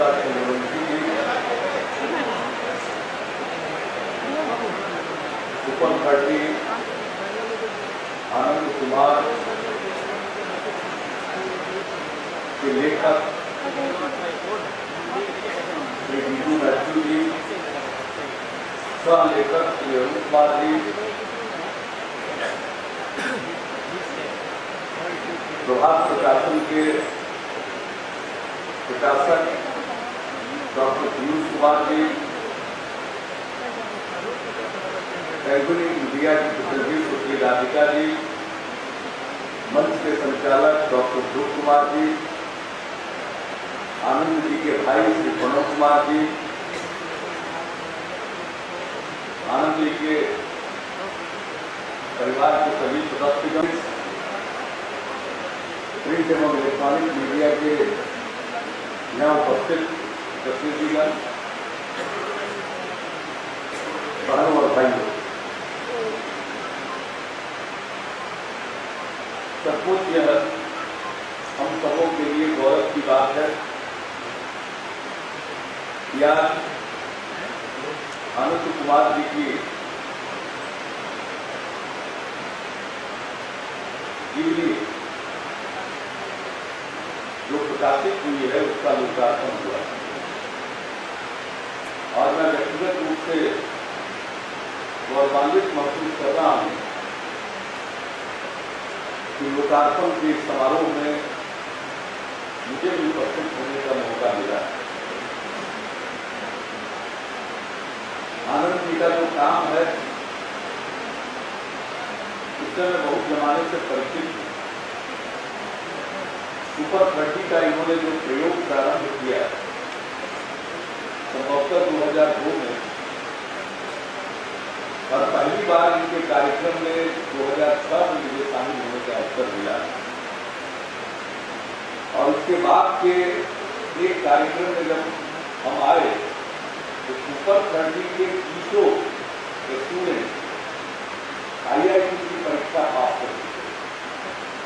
ममता चंद्रवंशी जी, super 30 Anand Kumar के लेखक Shri Biju Matthew जी, सह लेखक श्री अरुण कुमार जी, प्रभात प्रकाशन के प्रकाशक डॉक्टर पीयूष कुमार जी, कैलकुलिंग इंडिया की प्रतिनिधि सुश्री राधिका जी, मंच के संचालक डॉक्टर ध्रुव कुमार जी, आनंद जी के भाई श्री प्रणव कुमार जी, आनंद जी के परिवार के सभी सदस्यगण, प्रिंट एवं इलेक्ट्रॉनिक मीडिया के यहाँ उपस्थित प्रतिनिधिगण, बहनों और भाइयों, सचमुच यह हम सबों के लिए गौरव की बात है कि आज आनंद कुमार जी की जीवनी जो प्रकाशित हुई है उसका लोकार्पण हुआ और मैं व्यक्तिगत रूप से गौरवान्वित महसूस कर रहा हूं कि लोकार्पण के समारोह में मुझे भी उपस्थित होने का मौका मिला। आनंद जी का जो काम है उससे मैं बहुत जमाने से परिचित हूँ। सुपर 30 का इन्होंने जो प्रयोग प्रारंभ किया संभवतः 2002 में, और पहली बार इनके कार्यक्रम में 2006 में मुझे शामिल होने का अवसर मिला और उसके बाद के एक कार्यक्रम में जब हम आए तो सुपर 30 के 30 स्टूडेंट IIT की परीक्षा पास कर दी।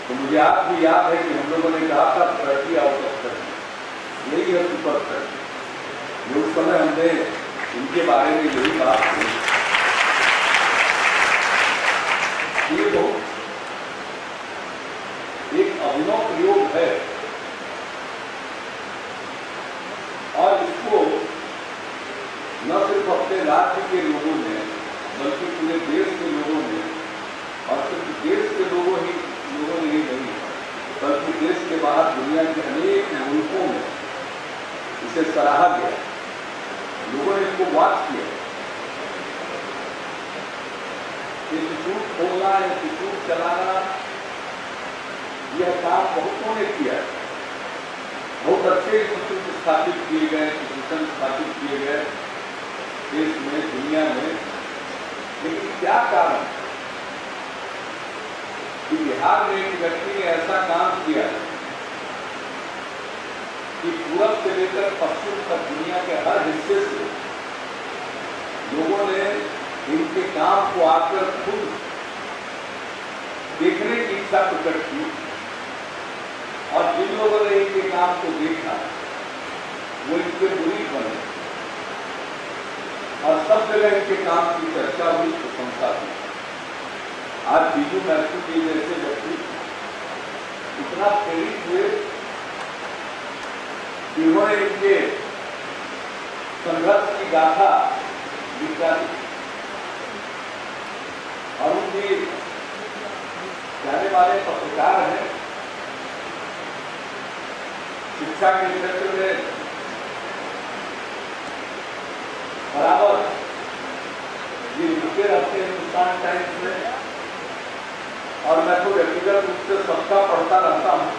तो मुझे आज भी याद है कि हम लोगों ने कहा था 30 आउट ऑफ 30, यही है सुपर 30। उस समय हमने इनके बारे में यही बात की। ये तो एक अभिनव प्रयोग है और इसको न सिर्फ अपने राज्य के लोगों ने बल्कि पूरे देश के लोगों ने, और सिर्फ देश के लोगों ने ही नहीं बल्कि देश के बाहर दुनिया के अनेक मुल्कों में इसे सराहा गया, लोगों ने इसको वॉच किया। इंस्टीट्यूट खोलना, इंस्टीट्यूट चलाना, यह काम बहुतों ने किया। बहुत अच्छे इंस्टीट्यूट स्थापित किए गए, इंस्टीट्यूशन स्थापित किए गए देश में, दुनिया में, लेकिन क्या कारण कि बिहार में एक व्यक्ति ने ऐसा काम किया कि पूरब से लेकर पश्चिम तक दुनिया के हर हिस्से से लोगों ने इनके काम को आकर खुद देखने की इच्छा प्रकट की और जिन लोगों ने इनके काम को देखा वो इनके मुरीद बने और सब जगह इनके काम की चर्चा हुई, प्रशंसा हुई। आज बीजू मैथ्यू जी जैसे व्यक्ति इतना प्रेरित हुए कि उन्होंने इनके संघर्ष की गाथा लिखा दी। अरुण जी जाने वाले पत्रकार हैं, शिक्षा के क्षेत्र में बराबर ये लिखते रहते हैं हिंदुस्तान टाइम्स में, और मैं तो व्यक्तिगत रूप से सबका पढ़ता रहता हूँ,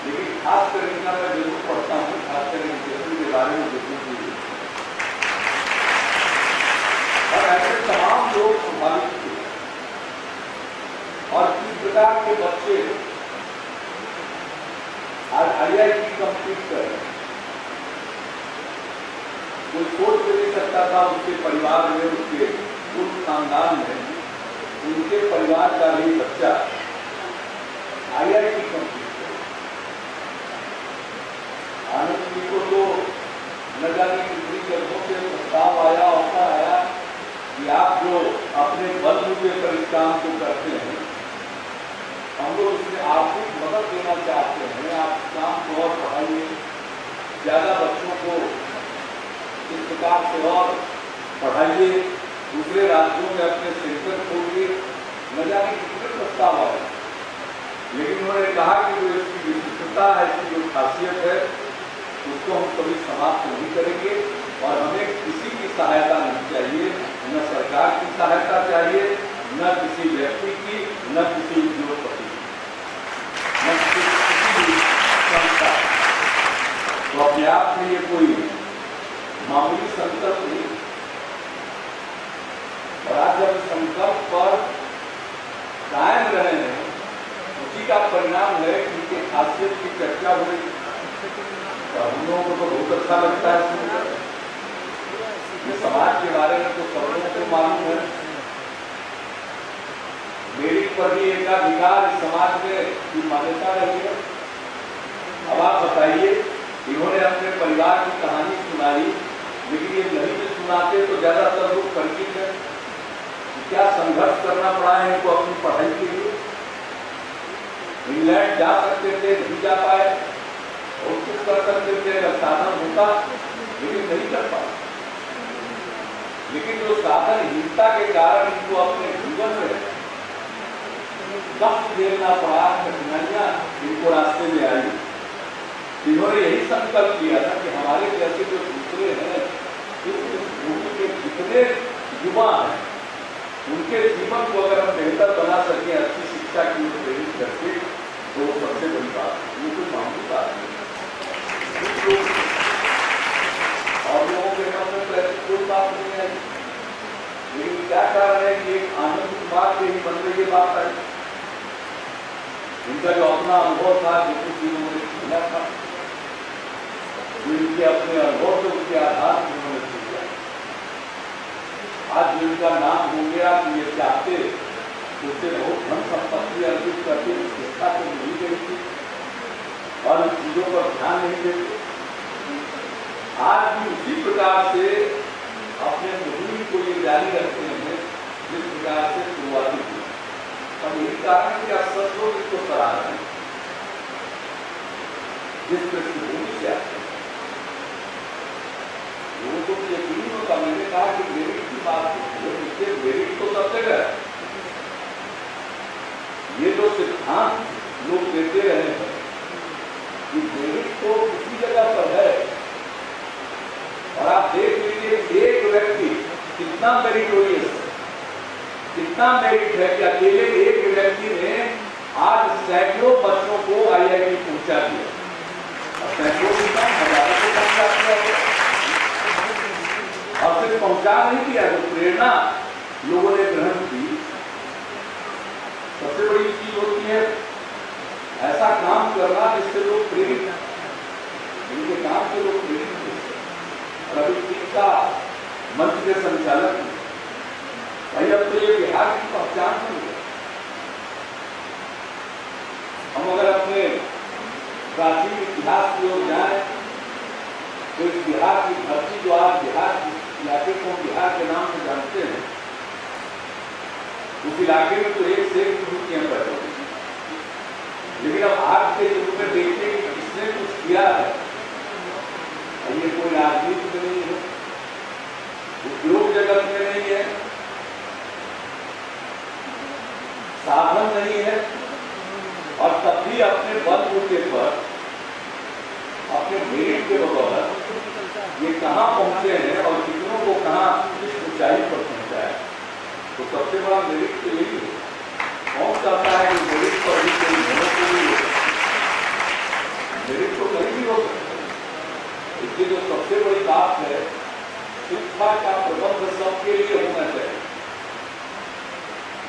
लेकिन खास कर इनका मैं जरूर पढ़ता हूँ, खास कर एजुकेशन के बारे में जरूर की। और ऐसे तमाम लोग प्रभावित थे और किस प्रकार के बच्चे आज IIT कंप्लीट कर रहे हैं, कोई सोच भी नहीं सकता था उसके परिवार में, उसके उस खानदान में, उनके परिवार का भी बच्चा IIT कंप्लीट कर। आनंद जी को तो अपने बलबूते पर इस काम को करते हैं, हम लोग इसमें आर्थिक मदद देना चाहते हैं। आप काम को और बढ़ाइए, ज़्यादा बच्चों को इस प्रकार से और पढ़ाइए, दूसरे राज्यों में अपने सेंटर खोलिए, न जाने कितने प्रस्ताव आए। लेकिन उन्होंने कहा कि जो इसकी विशिष्टता है, इसकी जो खासियत है, उसको हम कभी समाप्त नहीं करेंगे और हमें किसी की सहायता नहीं चाहिए, न सरकार की सहायता चाहिए, न किसी व्यक्ति की, न किसी उद्योगपति की, न किसी भी संस्था। तो अपने आप में ये कोई मामूली संकल्प नहीं, और आज जब संकल्प पर कायम रहे हैं, उसी का परिणाम है कि इनके खासियत की चर्चा हो रही है। हम लोगों को तो बहुत अच्छा लगता है सुनकर। ये समाज के बारे में तो सब लोगों को मालूम है, मेरिट पर भी एकाधिकार इस समाज में की मान्यता रही है। अब आप बताइए, इन्होंने अपने परिवार की कहानी सुनाई, लेकिन ये नहीं भी सुनाते तो ज्यादातर लोग परिचित है। क्या संघर्ष करना पड़ा है इनको अपनी पढ़ाई के लिए। इंग्लैंड जा सकते थे, नहीं जा पाए, और कुछ कर सकते थे अगर साधन होता, लेकिन नहीं कर पाए। लेकिन जो साधनहीनता के कारण इनको अपने जीवन में कष्ट झेलना पड़ा, कठिनाइयां इनको रास्ते में आई, इन्होंने यही संकल्प किया था कि हमारे जैसे जो दूसरे हैं, इस भूमि के जितने युवा हैं, उनके जीवन को अगर हम बेहतर बना सकें अच्छी शिक्षा की ओर प्रेरित करके, तो वो सबसे बड़ी बात है। ये कोई मामूली बात नहीं। और लोगों के मन में ऐसी कोई बात नहीं है, लेकिन क्या कारण है कि एक आनंद कुमार के ही मन में ये बात आई। इनका जो अपना अनुभव था, जो कुछ उन्होंने सुना था, जो इनके अपने अनुभव से उसके आधार पर उन्होंने सीखा। आज जो इनका नाम हो गया कि ये चाहते उससे बहुत धन संपत्ति अर्जित करके शिक्षा को मिल गई थी और इन चीजों पर ध्यान नहीं देते। आज भी उसी प्रकार से अपने मुहिम को ये जारी रखते हैं जिस प्रकार से शुरुआती थी। और यही कारण कि सब लोग इसको सराह रहे हैं, जिस पृष्ठभूमि से आते हैं। लोगों को यकीन नहीं होता। मैंने कहा कि मेरिट की बात है, मेरिट तो सब जगह है। ये जो सिद्धांत लोग देते रहे हैं कि मेरिट तो किसी जगह पर है, और आप देख लीजिए एक व्यक्ति कितना मेरिटोरियस है, कितना मेरिट है कि अकेले एक व्यक्ति ने आज सैकड़ों बच्चों को IIT पहुंचा दिया। सैकड़ों की कम, हजारों को पहुंचा दिया, और सिर्फ पहुंचा नहीं दिया, जो प्रेरणा लोगों ने ग्रहण की। सबसे बड़ी चीज होती है ऐसा काम करना जिससे लोग प्रेरित हैं, इनके काम से लोग प्रेरित हैं। और अभी शिक्षा मंच के संचालक भाई, अब तो ये बिहार की पहचान बन गई। हम अगर अपने प्राचीन इतिहास की ओर जाए तो इस बिहार की धरती जो आज बिहार इलाके को बिहार के नाम से जानते हैं, उस इलाके में तो एक से एक विभूतियां पैदा हुई। लेकिन अब आज के युग में देखते कि किसने कुछ किया है, ये कोई राजनीति में नहीं है, उद्योग जगत में नहीं है, साधन नहीं है, और तब भी अपने बलबूते पर, अपने मेरिट के बदौलत ये कहाँ पहुंचे हैं और कितनों को कहाँ किस ऊंचाई पर पहुंचाया। तो सबसे बड़ा मेरिट तो यही है। कौन चाहता है कि मेरिट पर भी कोई मेहनत नहीं हो? मेरिट तो कहीं भी हो सकता है। इसलिए जो सबसे बड़ी बात है, शिक्षा का प्रबंध सबके लिए होना चाहिए।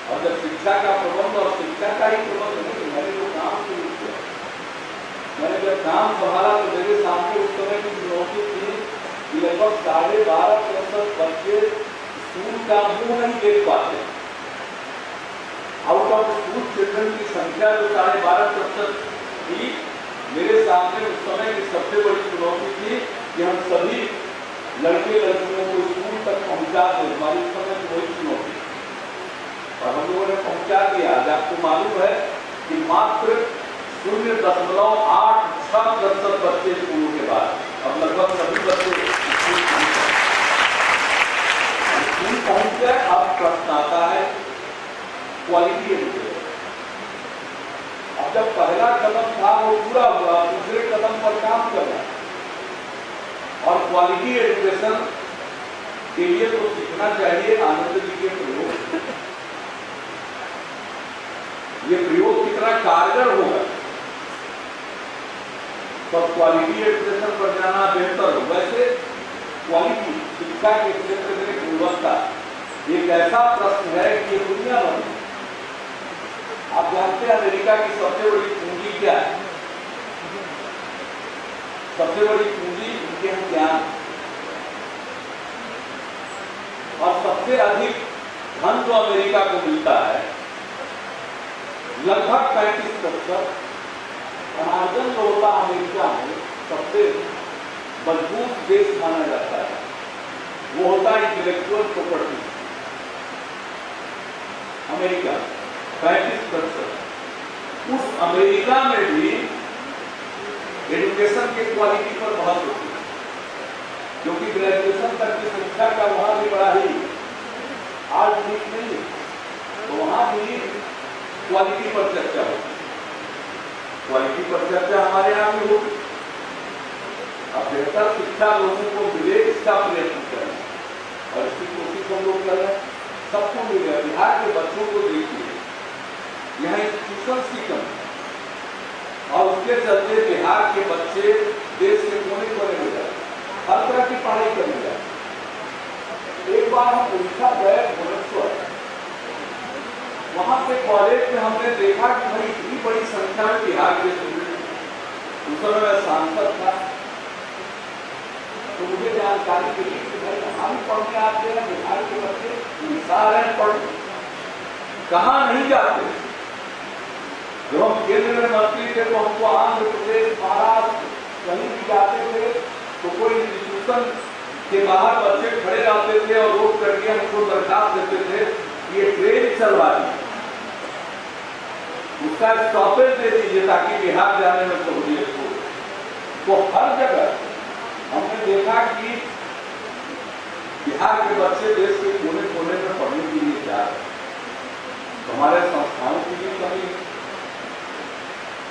और जब शिक्षा का प्रबंध, और शिक्षा का ही प्रबंध नहीं, मैंने जो काम शुरू किया, मैंने जब काम संभाला तो मेरे सामने उस समय की चुनौती थी कि लगभग 12.5% बच्चे स्कूल का मुंह नहीं देख पाते। आउट ऑफ स्कूल चिल्ड्रन की संख्या जो 12.5% थी, मेरे सामने उस समय की सबसे बड़ी चुनौती थी कि हम सभी लड़के लड़कियों को स्कूल तक पहुंचा दें। हमारी उस समय की वही चुनौती। और हम लोगों ने पहुंचा दिया। आज आपको मालूम है कि मात्र 0.86% बच्चे स्कूलों के बाद, अब लगभग सभी बच्चे स्कूल पहुंच गए। अब प्रश्न आता है क्वालिटी एजुकेशन। अब जब पहला कदम था वो पूरा हुआ, दूसरे कदम पर काम करना और क्वालिटी एजुकेशन के लिए तो सीखना चाहिए आनंद जी के प्रयोग। ये प्रयोग कितना कारगर होगा, तो क्वालिटी एजुकेशन पर जाना बेहतर हो। वैसे क्वालिटी शिक्षा के क्षेत्र में गुणवत्ता एक ऐसा प्रश्न है कि ये दुनिया भर में, आप जानते हैं अमेरिका की सबसे बड़ी पूंजी क्या है? सबसे बड़ी पूंजी उनके ज्ञान, और सबसे अधिक धन जो अमेरिका को मिलता है लगभग 35%। धनार्जन जो होता है अमेरिका में सबसे मजबूत देश माना जाता है, वो होता है इंटेलेक्चुअल प्रॉपर्टी। अमेरिका 35%। उस अमेरिका में भी एजुकेशन के क्वालिटी पर बहस होती है, क्योंकि ग्रेजुएशन तक की संख्या का वहां भी बड़ा ही आज ठीक नहीं है, तो वहां भी क्वालिटी पर चर्चा होती है। क्वालिटी पर चर्चा हमारे यहाँ भी होगी। अब बेहतर शिक्षा लोगों को मिले इसका प्रयत्न करें, और इसकी कोशिश हम लोग कर रहे हैं, सबको मिले। बिहार के बच्चों को देखिए, यहाँ इंस्टीट्यूशन की कमी, और उसके चलते बिहार के बच्चे देश के कोने कोने में जाए, हर तरह की पढ़ाई करने जाए। एक बार हम उड़ीसा गए भुवनेश्वर, वहां से कॉलेज में हमने देखा कि भाई इतनी बड़ी संख्या में बिहार के स्टूडेंट। उस समय मैं सांसद था, तो मुझे जानकारी मिली कि भाई कहाँ भी पढ़ने आते हैं बिहार के बच्चे, उड़ीसा आ रहे हैं पढ़ने, कहाँ नहीं जाते। जब हम केंद्र में मंत्री थे तो हमको आंध्र प्रदेश, महाराष्ट्र कहीं भी जाते थे तो कोई इंस्टीट्यूशन के बाहर बच्चे खड़े रहते थे और रोक करके हमको दरखास्त देते थे कि ये ट्रेन चलवा दी, उसका स्टॉपेज दे दीजिए ताकि बिहार जाने में सहूलियत हो। तो हर जगह हमने देखा कि बिहार के बच्चे देश के कोने कोने में पढ़ने के लिए जा रहे हैं। तो हमारे संस्थाओं की भी कमी।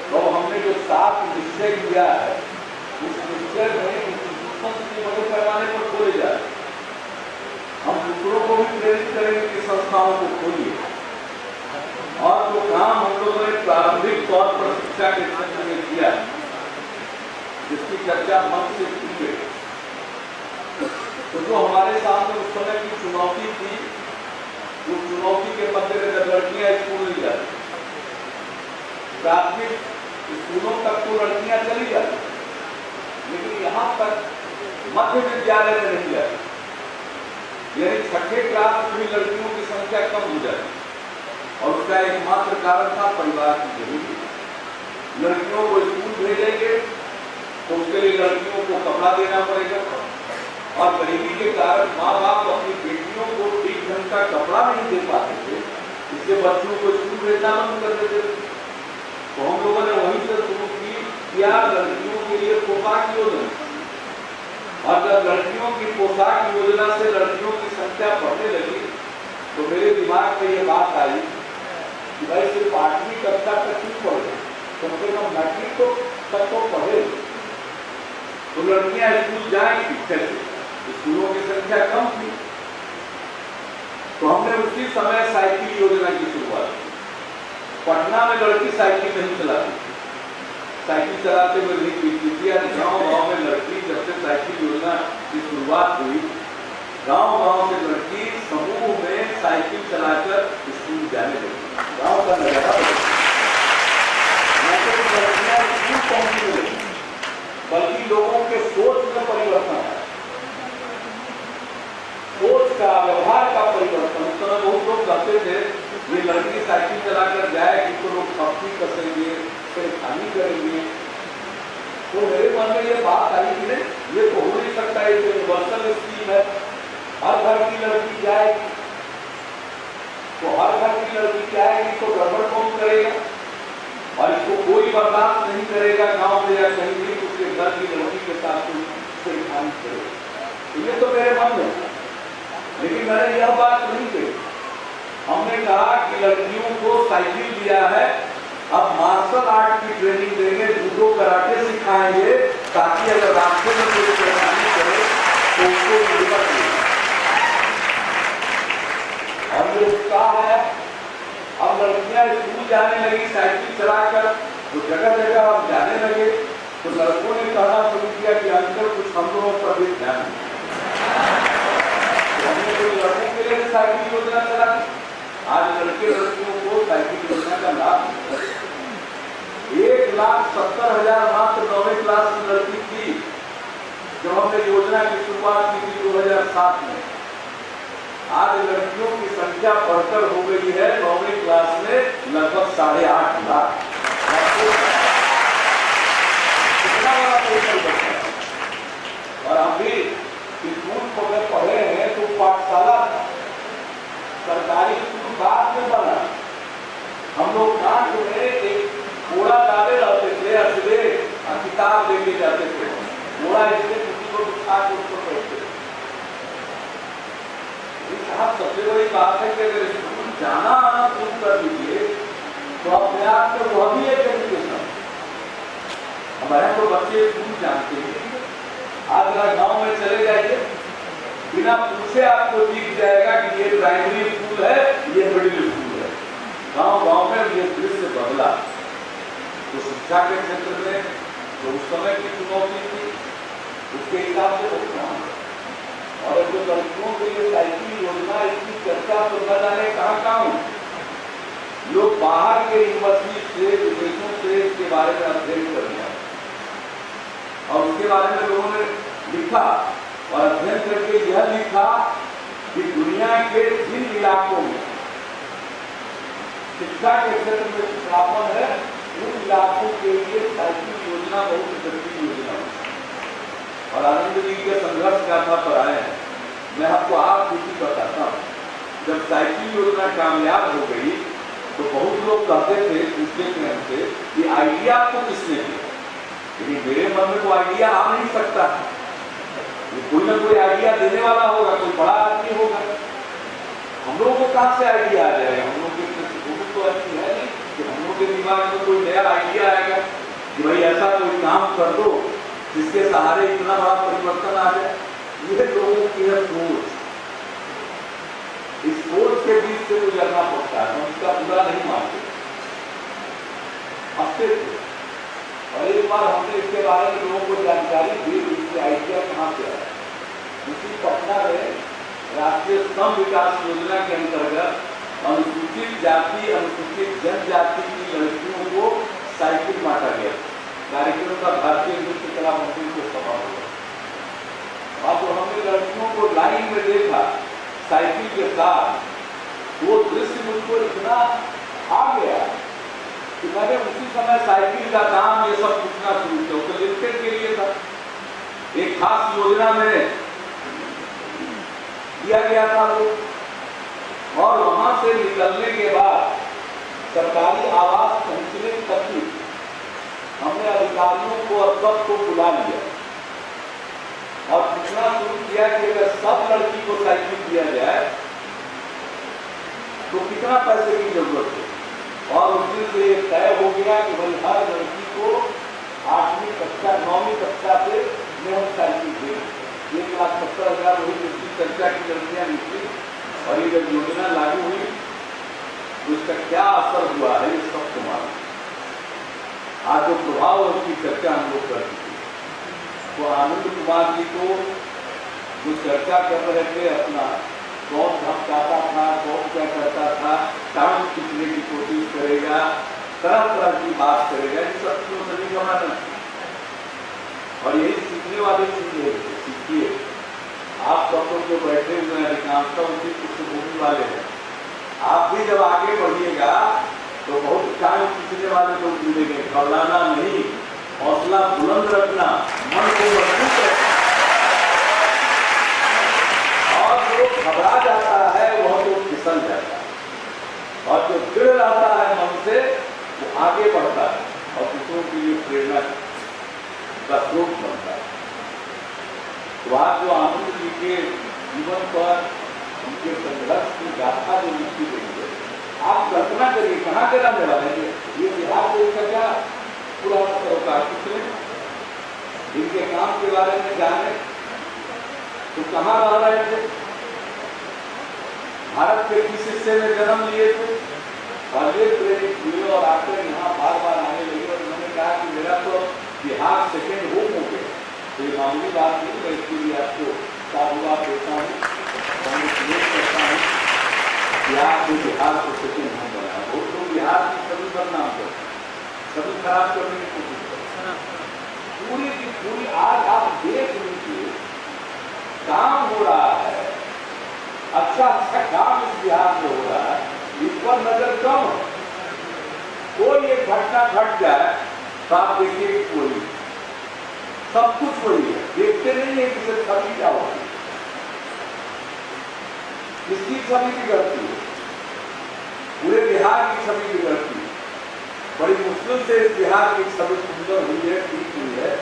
तो हमने जो 7 निश्चय किया है, उस निश्चय में इंस्टीट्यूशन की मदद करवाने पर खोले जाए। हम दूसरों को भी प्रेरित करेंगे कि संस्थाओं को खोलिए, और जो काम हम लोगों ने प्रारंभिक तौर पर शिक्षा के क्षेत्र में किया, जिसकी चर्चा मंच से की गई, तो जो हमारे सामने उस समय की चुनौती थी, उस चुनौती के मद्देनजर लड़कियां स्कूल नहीं जाती। प्राथमिक स्कूलों तक तो लड़कियां चली जाती, लेकिन यहाँ तक मध्य विद्यालय में नहीं जाती, यानी 6ठे क्लास में भी लड़कियों की संख्या कम हो जाती। और उसका एकमात्र कारण था परिवार की गरीबी। लड़कियों को स्कूल भेजेंगे तो उसके लिए लड़कियों को कपड़ा देना पड़ेगा, और गरीबी के कारण माँ बाप अपनी बेटियों को ठीक ढंग का कपड़ा नहीं दे पाते थे, इससे बच्चों को स्कूल भेजना बंद कर देते थे। तो हम लोगों ने वहीं से शुरू की या लड़कियों के लिए पोशाक योजना, और जब लड़कियों की पोशाक योजना से लड़कियों की संख्या बढ़ने लगी तो मेरे दिमाग में ये बात आई कि भाई सिर्फ 8वीं कक्षा तक क्यों पढ़े, कम से कम मैट्रिक तक तो पढ़े, तो लड़कियां स्कूल जाएंगी कैसे? स्कूलों की संख्या कम थी। तो हमने उसी समय साइकिल योजना की शुरुआत की। पटना में लड़की साइकिल नहीं चलाती, साइकिल चलाते हुए नहीं पीती थी। गाँव में लड़की जब से साइकिल योजना की शुरुआत हुई, गांव से लड़की समूह में साइकिल चलाकर स्कूल जाने लगी। गांव का नजारा लड़कियां स्कूल पहुंचने लगी, बल्कि लोगों के सोच में परिवर्तन है, सोच का, व्यवहार का परिवर्तन। उस समय बहुत लोग कहते थे ये लड़की साइकिल चलाकर जाएगी तो लोग सब्जी कसेंगे, खानी करेंगे। तो मेरे मन में ये बात आई कि नहीं, ये तो हो नहीं सकता, ये यूनिवर्सल स्कीम है, हर घर की लड़की जाएगी। तो तो हर घर की लड़की क्या है कि तो गड़बड़ कौन करेगा और इसको कोई बर्दाश्त नहीं करेगा गांव में या कहीं भी उसके घर की लड़की के साथ छेड़खानी करेगा। तो ये तो मेरे मन में, लेकिन मैंने यह बात नहीं कही। हमने कहा कि लड़कियों को साइकिल दिया है, अब मार्शल आर्ट की ट्रेनिंग देंगे, जूडो कराटे सिखाएंगे, ताकि अगर रास्ते में कोई परेशानी करे तो उसको हिम्मत मिले। और ये उत्साह है, अब लड़कियां स्कूल जाने लगी साइकिल चलाकर, तो जगह जगह हम जाने लगे, तो लड़कों ने कहना शुरू किया कि अंकल कुछ हम लोगों पर भी ध्यान तो हमने कोई लड़कों के लिए साइकिल योजना चला। आज लड़के लड़कियों को साइकिल योजना का लाभ 1,70,000 मात्र 9वीं क्लास की लड़की थी जब हमने योजना की शुरुआत की थी 2007 में। आज लड़कियों की संख्या बढ़कर हो गई है 9वीं क्लास में लगभग 8.5 लाख। कितना बड़ा पोर्टल बचा है। और अभी स्कूल में पढ़े हैं तो पाठशाला सरकारी स्कूल बाद में बना। हम लोग कांच में एक कोड़ा डाले रहते थे, असले किताब लेके जाते थे, कोड़ा इसलिए किसी को बिठा के उसको बैठते थे। सबसे बड़ी बात है कि अगर स्कूल जाना आना शुरू कर दीजिए तो अपने आप में वह भी एक एजुकेशन। हमारे तो बच्चे स्कूल जानते हैं। आज अगर गांव में चले जाइए, बिना पूछे आपको दिख जाएगा कि ये प्राइमरी स्कूल है, ये मिडिल स्कूल है। गांव गांव में ये दृश्य बदला। तो शिक्षा के क्षेत्र में जो उस समय की चुनौती थी उसके हिसाब से बहुत। और जो लड़कियों के लिए साइकिल योजना, इसकी चर्चा तो न जाने कहाँ हुई। लोग बाहर के यूनिवर्सिटी से, विदेशों से इसके बारे में अध्ययन कर लिया और उसके बारे में लोगों ने लिखा और अध्ययन करके यह लिखा कि दुनिया के जिन इलाकों में शिक्षा के क्षेत्र में पिछड़ापन है, उन इलाकों के लिए साइकिल योजना बहुत जरूरी योजना है। और आनंद जी के संघर्ष गाथा पर आए हैं। मैं आपको आप खुशी बताता हूँ, जब साइकिल योजना कामयाब हो गई तो बहुत लोग कहते थे, पूछते थे हमसे कि आइडिया आपको किसने दिया। लेकिन मेरे मन में तो आइडिया आ नहीं सकता, कोई ना कोई आइडिया देने वाला होगा, कोई बड़ा आदमी होगा। हम लोगों को कहाँ से आइडिया आ जाएगा? हम लोग की तो ऐसी है नहीं कि हम लोग के दिमाग में कोई नया आइडिया आएगा कि भाई ऐसा कोई काम कर दो जिसके सहारे इतना बड़ा परिवर्तन आ जाए। यह लोगों की है सोच। इस सोच के बीच से गुजरना पड़ता है, हम इसका बुरा नहीं मानते। हंसते थे और एक बार हमने इसके बारे में लोगों को जानकारी दी, इसके आइडिया कहाँ से आया। उसी पटना में राष्ट्रीय स्तंभ विकास योजना के अंतर्गत अनुसूचित जाति, अनुसूचित जनजाति की लड़कियों को साइकिल बांटा गया। कार्यक्रम का भारतीय नृत्य कला मंत्री को सभा हुआ। अब तो हमने लड़कियों को लाइन में देखा साइकिल के साथ, वो दृश्य मुझको इतना आ गया कि मैंने उसी समय साइकिल का दाम ये सब पूछना शुरू किया। तो लिमिटेड के लिए था, एक खास योजना में दिया गया था लोग। और वहां से निकलने के बाद सरकारी आवास पहुंचने तक भी हमने अधिकारियों को अब सबको बुला लिया और पूछना शुरू किया कि अगर सब लड़की को साइकिल दिया जाए तो कितना पैसे की जरूरत है। और उस दिन से तय हो गया कि भाई हर लड़की को 8वीं कक्षा 9वीं कक्षा से हम साइकिल देंगे। 1,70,000 वही जिसकी चर्चा की लड़कियां निकली। और ये जब योजना लागू हुई तो इसका क्या असर हुआ है ये सबको मालूम। आज जो प्रभाव उसकी चर्चा हम लोग कर चुके, तो आनंद कुमार जी को जो चर्चा कर रहे थे, अपना कौन धमकाता था, कौन क्या करता था, टाउन खींचने की कोशिश करेगा, तरह तरह की बात करेगा, इन सब चीजों से नहीं जमाना। और यही सीखने वाली चीज है, सीखिए। आप सब लोग जो बैठे हुए हैं अधिकांशता उनकी पृष्ठभूमि वाले हैं। आप भी जब आगे बढ़िएगा तो बहुत टाइम खींचने वाले लोग मिलेंगे। घबराना नहीं, हौसला बुलंद रखना, मन को मजबूत रखना। और जो घबरा जाता है वह तो फिसल जाता है। बाद जो आनंद जी के जीवन पर उनके संघर्ष की गाथा जो लिखी गई है, आप कल्पना करिए कहाँ के रहने वाले हैं ये बिहार देश का क्या पुराना सरोकार कुछ नहीं। इनके काम के बारे में जाने तो कहाँ रह रहे थे, भारत के किस हिस्से में जन्म लिए थे, और ये प्रेरित हुए और आकर यहाँ बार बार आने लगे और उन्होंने कहा कि मेरा तो बिहार सेकेंड होम हो गया। तो ये मामूली बात नहीं, मैं इसके लिए आपको साधुवाद देता हूँ, करता हूँ कि आपने बिहार को सेकेंड होम बनाया। बहुत लोग बिहार की सभी बदनाम करते हैं, सभी खराब करने की कोशिश करते हैं। पूरी की पूरी आज आप देख लीजिए काम हो रहा है, अच्छा अच्छा काम इस बिहार में हो रहा है, इस पर नजर कम है। कोई एक घटना घट जाए तो आप देखिए कोई सब कुछ वही है, देखते नहीं है कि छवि क्या होती है, किसकी छवि बिगड़ती है, पूरे बिहार की छवि बिगड़ती है। बड़ी मुश्किल से इस बिहार की छवि सुंदर हुई है, ठीक हुई है।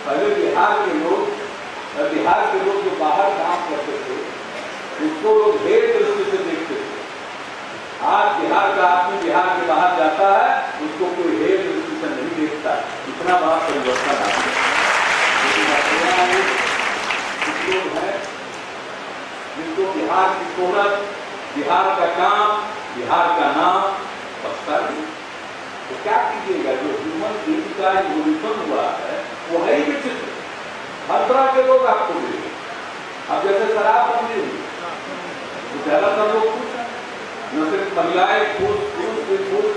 पहले बिहार के लोग जो बाहर काम करते थे उसको लोग हेय दृष्टि से देखते थे। आज बिहार का आदमी बिहार के बाहर जाता है, उसको कोई हेय दृष्टि से नहीं देखता। इतना बड़ा परिवर्तन आ गया। लेकिन कुछ लोग हैं जिनको बिहार की शोहरत, बिहार का काम, बिहार का नाम पछता नहीं। तो क्या कीजिएगा, जो ह्यूमन बीइंग का इवोल्यूशन हुआ है वो है ही विचित्र। हर तरह के लोग आपको मिलेंगे। अब जैसे शराबबंदी हुई तो ज्यादातर लोग खुश हैं, न सिर्फ महिलाएं खुश, पुरुष भी खुश,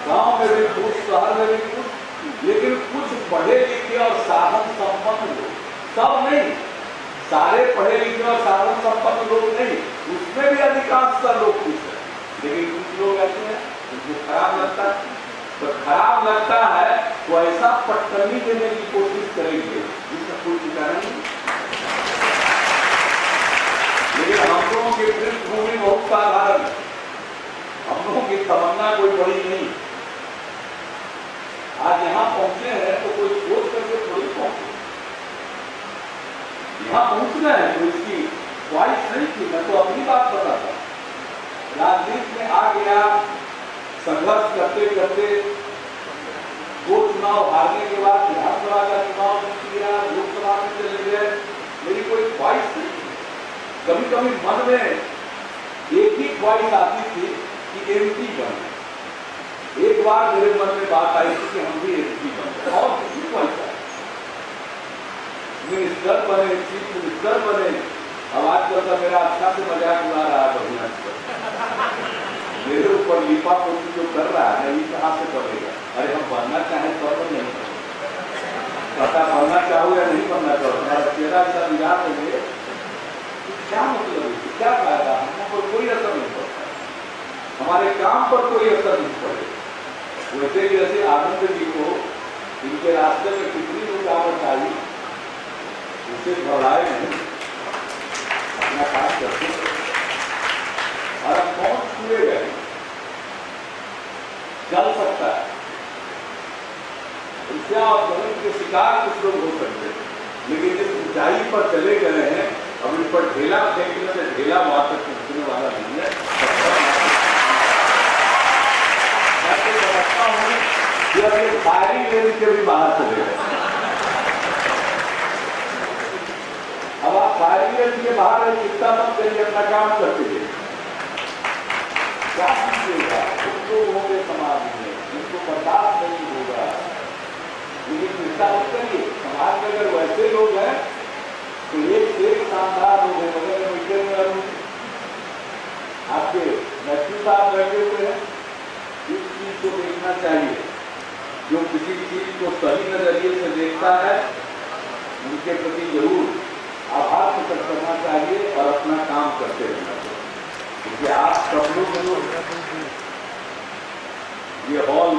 गांव में भी खुश, शहर में भी खुश। लेकिन कुछ पढ़े लिखे और साधन संपन्न लोग, सब नहीं, सारे पढ़े लिखे और साधन संपन्न लोग नहीं, उसमें भी अधिकांशतः लोग खुश है। लेकिन कुछ लोग ऐसे हैं उनको खराब लगता है, तो खराब लगता है तो ऐसा पटकनी देने की कोशिश करेंगे जिसका कोई ठिकाना नहीं। लेकिन हम लोगों की पृष्ठभूमि बहुत साधारण है, हम लोगों की तमन्ना कोई बड़ी नहीं। आज यहाँ पहुंचे हैं तो कोई सोच करके थोड़ी पहुंचे, यहाँ पहुंचना है तो इसकी ख्वाहिश नहीं थी। मैं तो अपनी बात बताता, राजनीति में आ गया, संघर्ष करते करते 2 चुनाव हारने के बाद विधानसभा का चुनाव जीत लिया, लोकसभा में चले गए। मेरी कोई ख्वाहिश नहीं। कभी कभी मन में एक ही ख्वाहिश आती थी कि एमपी बने। एक बार मेरे मन में बात आई थी कि हम भी एमपी बने, और किसी ख्वाहिश आई, मिनिस्टर बने, चीफ मिनिस्टर बने। अब आजकल का मेरा अच्छा से मजाक उड़ा रहा है बढ़िया, मेरे ऊपर लिपा पोती जो कर रहा है ये कहाँ से करेगा। अरे हम बनना चाहें तो नहीं पता, बनना चाहो या नहीं बनना चाहो, तुम्हारा चेहरा ऐसा बिगाड़ देंगे, क्या मतलब है, क्या फायदा, हम पर कोई असर नहीं पड़ता, हमारे काम पर कोई असर नहीं पड़ेगा। वैसे ही जैसे आनंद जी को इनके रास्ते में कितनी रुकावट आई, उसे घबराए नहीं, अपना काम करते। और अब कौन छुए गए, चल सकता है, ईर्ष्या और घमंड के शिकार कुछ लोग हो सकते हैं, लेकिन जिस ऊंचाई पर चले गए हैं अब इन पर ढेला फेंकने से ढेला वहां तक पहुंचने वाला नहीं है। मैं तो समझता हूं कि अब ये फायरिंग लेने के भी बाहर चले गए। अब आप फायरिंग लेने के बाहर चिंता मत करिए, अपना काम करते हैं। क्या कीजिएगा, कुछ लोग होंगे समाज में जिनको बर्दाश्त नहीं होगा, लेकिन चिंता मत करिए। समाज में अगर वैसे लोग हैं तो एक से एक शानदार लोग हैं। बगल में बैठे हुए आपके मैथ्यू साहब बैठे हुए हैं, इस चीज को देखना चाहिए। जो किसी चीज को सही नजरिए से देखता है उनके प्रति जरूर आभार प्रकट करना चाहिए और अपना काम करते रहना चाहिए। क्योंकि आप सब लोग ये हॉल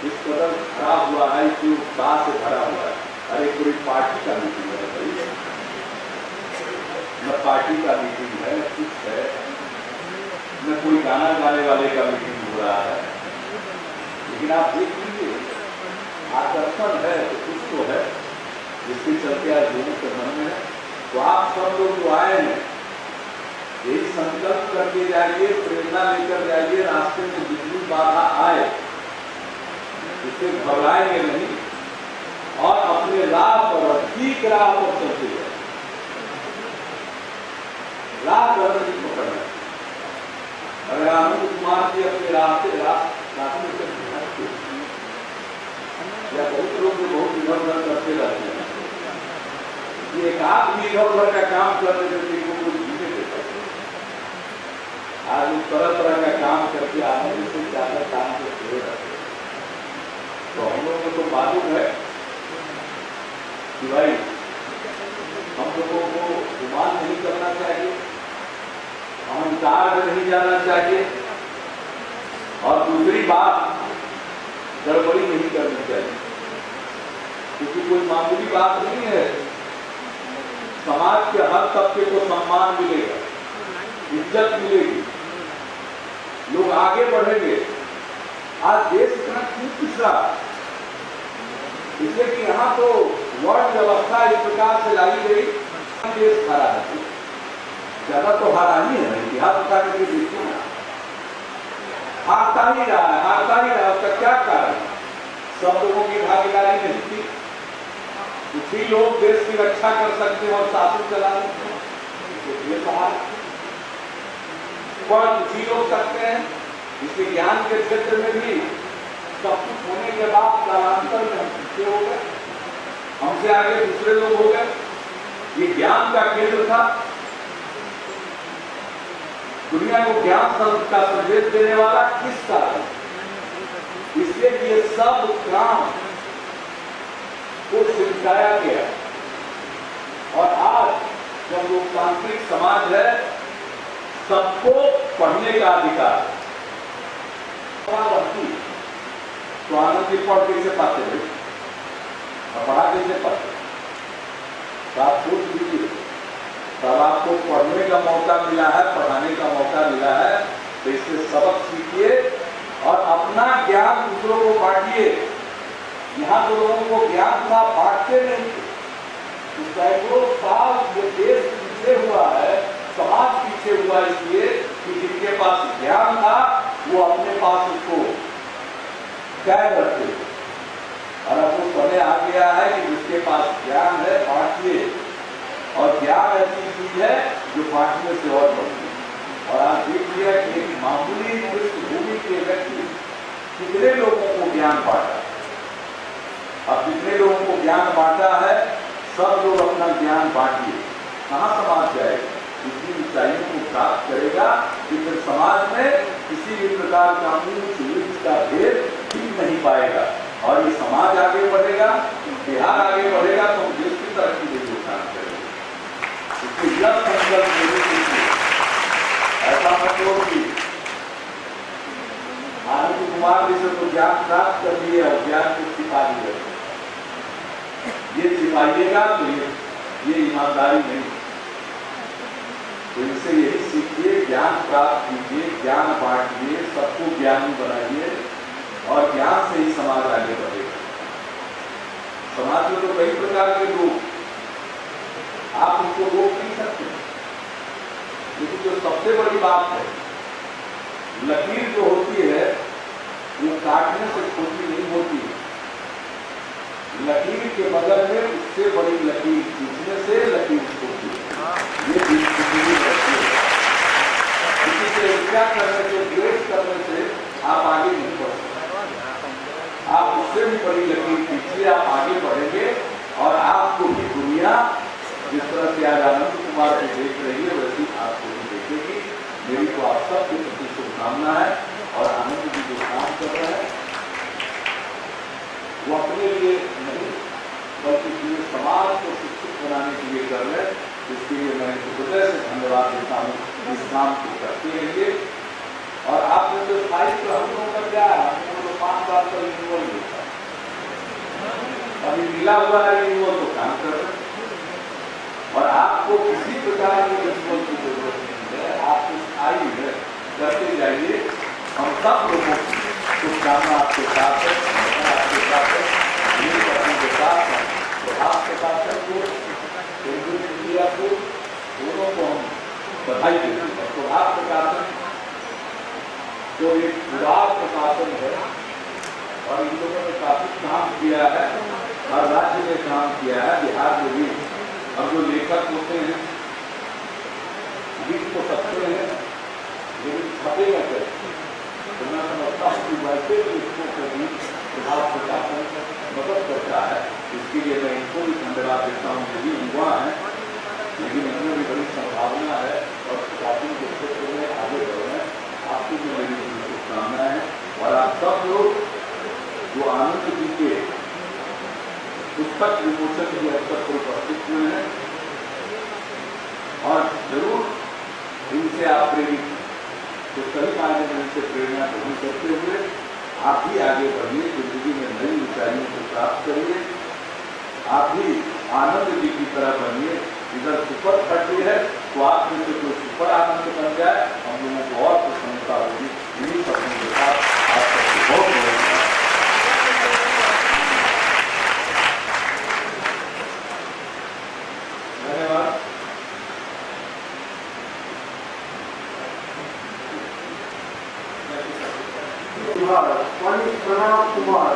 इस कदर खराब हुआ है, इतनी उत्साह से भरा हुआ है। अरे पूरी पार्टी का मीटिंग है भाई, न पार्टी का मीटिंग है, न कुछ है, न कोई गाना गाने वाले का मीटिंग हो रहा है। लेकिन आप देख लीजिए, आकर्षण है तो कुछ तो है। जिसके चलते आज लोगों के मन में है। तो आप सब लोग जो आए हैं यही संकल्प करके जाइए, प्रेरणा लेकर जाइए, रास्ते में जितनी बाधा आए उससे घबराएंगे नहीं और अपने राह पर, ठीक राह पर चलते जाए। राह पर नहीं पकड़ना। अगर आनंद कुमार जी अपने रास्ते रास्ते से भटकते या बहुत लोग जो बहुत इधर उधर करते रहते हैं, ये एक आप भी इधर उधर का काम करते रहते को कोई जीने देता है। आज वो तरह तरह का काम करके आनंद से ज्यादा काम करते रहते हैं। तो हम लोगों को तो मालूम है कि भाई हम लोगों को गुमान नहीं करना चाहिए, अहंकार में नहीं जाना चाहिए और दूसरी बात गड़बड़ी नहीं करनी चाहिए, क्योंकि कोई मामूली बात नहीं है। समाज के हर तबके को सम्मान मिलेगा, इज्जत मिलेगी, लोग आगे बढ़ेंगे। आज देश इतना क्यों पिछड़ा? इसलिए कि यहाँ तो वर्ण व्यवस्था इस प्रकार से लाई गई, देश हारा है। ज्यादा तो हारा ही है, इतिहास बता करके देखिए ना, हारता ही रहा है, हारता ही रहा। उसका क्या कारण? सब लोगों की भागीदारी नहीं थी। कुछ ही लोग देश की रक्षा कर सकते हैं और शासन चला सकते हैं, ये सवाल। पर कुछ ही लोग सकते हैं। इसके ज्ञान के क्षेत्र में भी सब कुछ होने के बाद कालांतर में हम पीछे हो गए, हमसे आगे दूसरे लोग हो गए। ये ज्ञान का केंद्र था, दुनिया को ज्ञान का संदेश देने वाला किसका था? इसलिए कि ये सब काम को सिमटाया गया। और आज जब लोकतांत्रिक समाज है, सबको पढ़ने का अधिकार है। तो आनंद जी पढ़ कैसे पाते हैं और पढ़ा कैसे पाते? तो आप सोच लीजिए, तब आपको पढ़ने का मौका मिला है, पढ़ाने का मौका मिला है, तो इससे सबक सीखिए और अपना ज्ञान दूसरों को बांटिए। यहाँ तो लोगों को ज्ञान था, बांटते नहीं थे। सैकड़ों साल ये देश पीछे हुआ है, समाज पीछे हुआ, इसलिए कि जिनके पास ज्ञान था वो अपने पास उसको कैद रखते। और अब वो समय आ गया है कि जिसके पास ज्ञान है बांटिए, और ज्ञान ऐसी चीज है जो बांटने से और बढ़ती है। और आप देखिए कि एक मामूली पृष्ठभूमि के व्यक्ति कितने लोगों को ज्ञान बांटा। अब जितने लोगों को ज्ञान बांटा है, सब लोग अपना ज्ञान बांटिए। कहाँ समाज जाएगा? इतनी ऊंचाइयों को प्राप्त करेगा कि फिर समाज में किसी भी प्रकार का ऊंच नीच का भेद ठीक नहीं पाएगा। और ये समाज आगे बढ़ेगा, बिहार आगे बढ़ेगा, तो देश की तरक्की के लिए काम करेगा। इसलिए यह संकल्प मेरे ऐसा मतलब कि आनंद कुमार जी से तो ज्ञान प्राप्त कर लिए और ज्ञान को छिपा दिया। ये छिपाइएगा तो ये ईमानदारी नहीं। तो इनसे यही सीखिए, ज्ञान प्राप्त कीजिए, ज्ञान बांटिए, सबको ज्ञानी बनाइए और ज्ञान से ही समाज आगे बढ़ेगा। समाज में तो कई प्रकार के लोग, आप उनको रोक नहीं सकते, लेकिन जो सबसे बड़ी बात है, लकीर जो होती है वो काटने से छोटी नहीं होती। लकीर के बगल में उससे बड़ी लकीर खींचने से लकीर छोटी है। ये किसी से ईर्ष्या करने से, द्वेष करने से आप आगे नहीं बढ़ सकते। आप उससे भी बड़ी लकीर खींचिए, आप आगे बढ़ेंगे और आपको भी दुनिया जिस तरह से आज आनंद कुमार को देख रही है वैसी आपको भी देखेगी। मेरी तो आप सबके प्रति शुभकामना है। और आनंद जी जो काम कर रहे हैं वो अपने लिए नहीं बल्कि पूरे समाज को शिक्षित बनाने के लिए कर रहे हैं। इसके लिए मैं हृदय से धन्यवाद देता हूँ। इस काम को करते रहिए। और आपने जो साहित्य हम लोगों का क्या है, हम लोग 5 साल का रिन्यूअल होता है, अभी मिला हुआ है रिन्यूअल तो काम कर रहे हैं। और आपको किसी प्रकार की रिन्यूअल की जरूरत नहीं है, आपको स्थायी है, करते जाइए। हम सब लोगों की शुभकामना आपके साथ है, आपके साथ है, आपके साथ को, केंद्रीय मीडिया को, दोनों को हम बधाई देते हैं। प्रभात प्रकाशन जो एक उदार प्रकाशन है और इन लोगों ने काफी काम किया है, हर राज्य में काम किया है, बिहार में भी। अब जो लेखक होते हैं लिख तो सकते हैं लेकिन छपेगा कैसे, तो मैं समझता हूँ कि वैसे भी इसको कभी प्रभाव प्रकाशन मदद करता है। इसके लिए मैं इनको भी धन्यवाद देता हूँ। ये भी युवा है लेकिन इनमें भी बड़ी संभावना है और प्रकाशन के क्षेत्र में आगे बढ़ रहे हैं। आपकी भी मेरी शुभकामनाएं हैं और आप सब लोग जो आनंद जी के पुस्तक विमोचन के अवसर पर उपस्थित हुए हैं और जरूर इनसे आप प्रेरित तो सही मायने में इनसे प्रेरणा ग्रहण करते हुए आप भी आगे बढ़िए, जिंदगी में नई ऊंचाइयों को प्राप्त करिए। आप भी आनंद जी की तरह बनिए। इधर सुपर फटी है तो आप में से कोई सुपर आनंद बन जाए, हम लोगों को और प्रसन्नता होगी। इन्हीं पसंद के साथ आप सबको बहुत धन्यवाद। One is Pranav Kumar,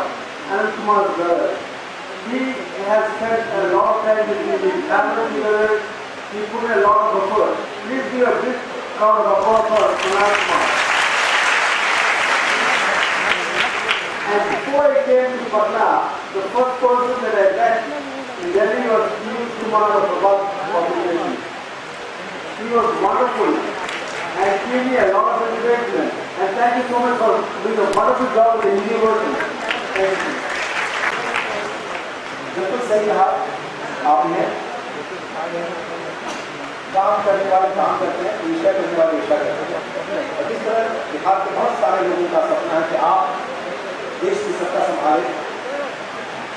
Anand Kumar's brother. He has spent a lot of time with his family members. He put a lot of effort. Please give a big round of applause for Pranav Kumar. And before I came to Patna, the first person that I met in Delhi was Piyush Kumar of Prabhat Publication. He was wonderful and gave me a lot of encouragement. And thank you so much for doing a wonderful job with the Hindi version. Thank you. बिल्कुल सही कहा आपने। काम करने वाले काम करते हैं, ईर्ष्या करने वाले ईर्ष्या करते हैं। और इस तरह बिहार के बहुत सारे लोगों का सपना है कि आप देश की सत्ता संभालें।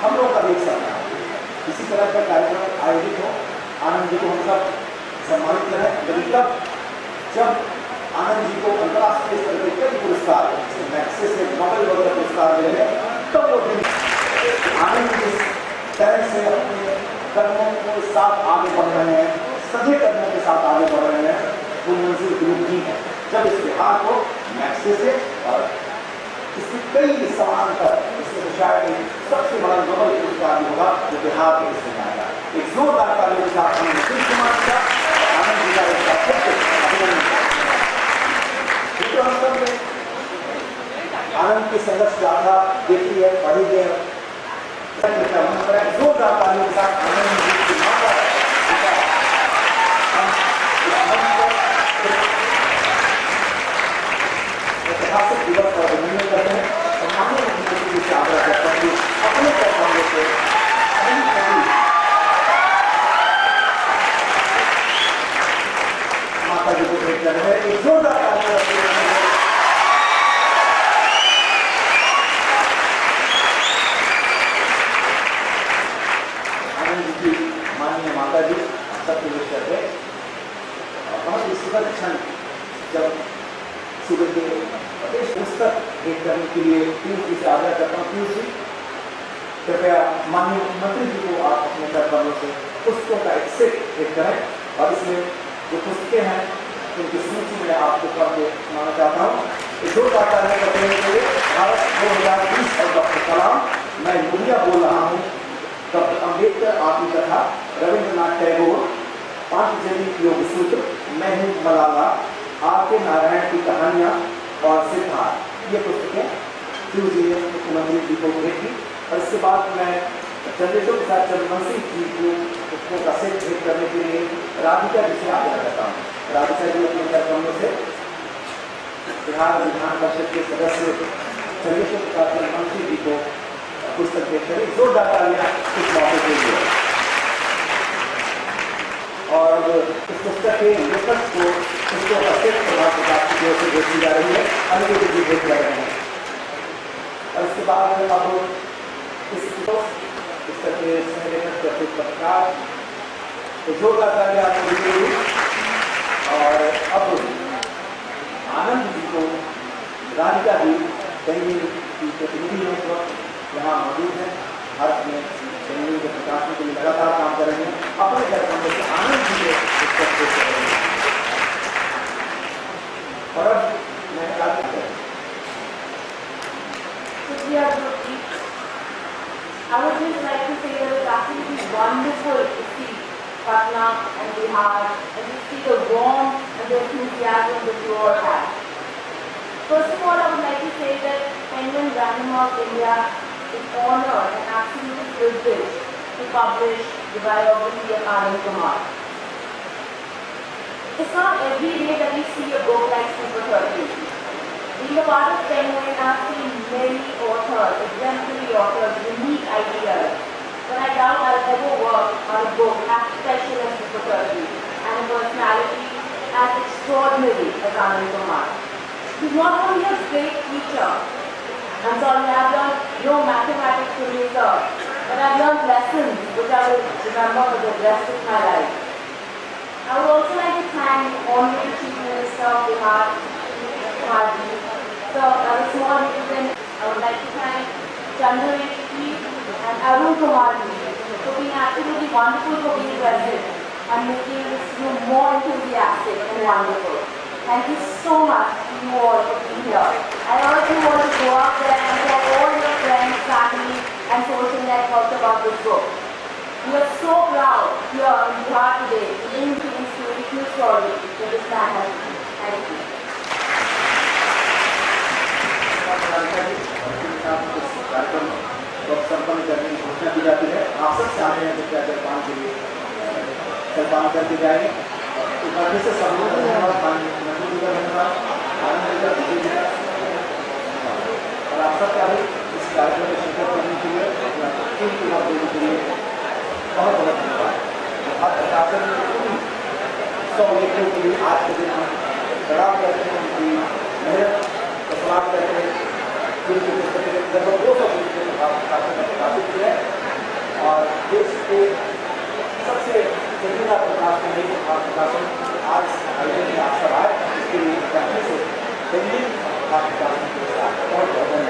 हम लोग का भी एक सपना है इसी तरह का कार्यक्रम आयोजित हो, आनंद जी को हम सब सम्मानित करें। लेकिन तब जब आनंद जी को अंतर्राष्ट्रीय स्तर के कई पुरस्कार, मैक्सिस में नोबेल वगैरह पुरस्कार मिले, तब वो दिन आनंद जी तरह से अपने कदमों के साथ आगे बढ़ रहे हैं, सभी कदमों के साथ आगे बढ़ रहे हैं। वो मंजूर ग्रुप जी है जब इस बिहार को मैक्सिस से और इसके कई समान कर इसमें शायद सबसे बड़ा नोबेल पुरस्कार होगा जो बिहार के हिस्से में आएगा। एक जोरदार तालियों के साथ हमने नीतीश कुमार का आनंद जी का अभिनंदन। आनंद की संघर्ष गाथा देखी है, पढ़ी है, जोरदार तालियों के साथ आनंद जी की माता ऐतिहासिक दिवस पर अभिनंदन करते हैं और माननीय मुख्यमंत्री जी से आग्रह करते हैं कि अपने पैमाने से माता जी को भेंट कर रहे हैं। एक जोरदार माननीय माता जी सबके विश करते हैं। बहुत ही सुखद क्षण जब सुबह के प्रदेश पुस्तक भेंट करने के लिए पीयूष जी से आग्रह करता हूँ। पीयूष जी कृपया माननीय मुख्यमंत्री जी को आप अपने कर्तव्यों से पुस्तकों का एक सेट भेंट करें और इसमें जो पुस्तकें हैं उनकी सूची में आपको पढ़ के सुनाना चाहता हूँ। ये दो कार्य करने के लिए भारत 2020 और डॉक्टर कलाम, मैं मुड़िया बोल रहा हूँ, डॉक्टर अम्बेडकर आत्मकथा, रविंद्रनाथ टैगोर, पांचजन्य योग सूत्र, मैं हूँ मलाला, आर.के. नारायण की कहानियाँ और सिद्धार्थ, ये पुस्तकें पीयूष जी ने मुख्यमंत्री जी को भेजी। और इसके बाद मैं चंद्रेश्वर प्रसाद चंद्रवंशी जी को पुस्तकों का सेट भेंट करने के लिए राधिका जी से आग्रह करता हूँ। राधिका जी अपने कार्यक्रमों से बिहार विधान परिषद के सदस्य चंद्रेश्वर प्रसाद चंद्रवंशी जी को पुस्तक भेंट करें। जोरदार तालियां इस मौके के लिए। और इस पुस्तक के लेखक को पुस्तकों का सेट प्रभाव प्रकाश की ओर से भेजी जा रही है, अन्य भी भेज जा रहे हैं। और इसके बाद अब इस पुस्तक के लेखक प्रत्येक पत्रकार तो जोरदार तालियां आपको दीजिए। और अब आनंद जी को राधिका जी कहीं की प्रतिनिधि है यहाँ मौजूद है, भारत में पेंगुइन के प्रकाशन के लिए लगातार काम कर रहे हैं, अपने कार्यक्रम से आनंद लीजिए, इसको पेश करेंगे। और अब मैं I would just like to say that it's absolutely wonderful to see Patna and Bihar and to see the warmth and the enthusiasm that you all have. First of all, I would like to say that Penguin Random of India is honored and absolutely privileged to publish the biography of Anand Kumar. It's not every day that we see a book like Super 30. Being a part of Penguin, I've seen many authors, exemplary authors, unique ideas. But I doubt I'll ever work on a book as special as Super 30 and a personality as extraordinary as Anand Kumar. He's not only a great teacher. I'm sorry, I've learned no mathematics from you, sir, but I've learned lessons which I will remember for the rest of my life. I would also like to thank Honorary Chief Minister of Bihar, Kumarji. So, as a small citizen, I would like to thank Chandraveshi and Arun Kumarji for being absolutely wonderful for being present and making this room more enthusiastic and wonderful. Thank you so much to you all for being here. I urge you all to go out there and tell all your friends, family and social networks about this book. We are so proud here in Bihar today to bring to the inspirational story that this man has written. Thank you. कार्यक्रम संपन्न करने की घोषणा की जाती है। आप सब से आने हैं कृपया जलपान के लिए जलपान करके जाएंगे। इकट्ठे से सब लोग धन्यवाद, नंदू जी का धन्यवाद, आनंद जी का, विजय जी का, और आप सब का भी इस कार्यक्रम में शिरकत करने के लिए, कीमत देने के लिए बहुत बहुत धन्यवाद। और प्रशासन सब लेखकों के लिए आज के दिन हम खराब करते हैं, उनकी मेहनत का सलाम करते हैं, जिनकी पुस्तकें लगभग 200 पुस्तकें प्रकाशित की है और देश के सबसे चंदीदा प्रकाशन नहीं प्रकाशन आज आयोजन में आप सब आए, इसके लिए से पेंगुइन प्रकाशन के साथ बहुत बहुत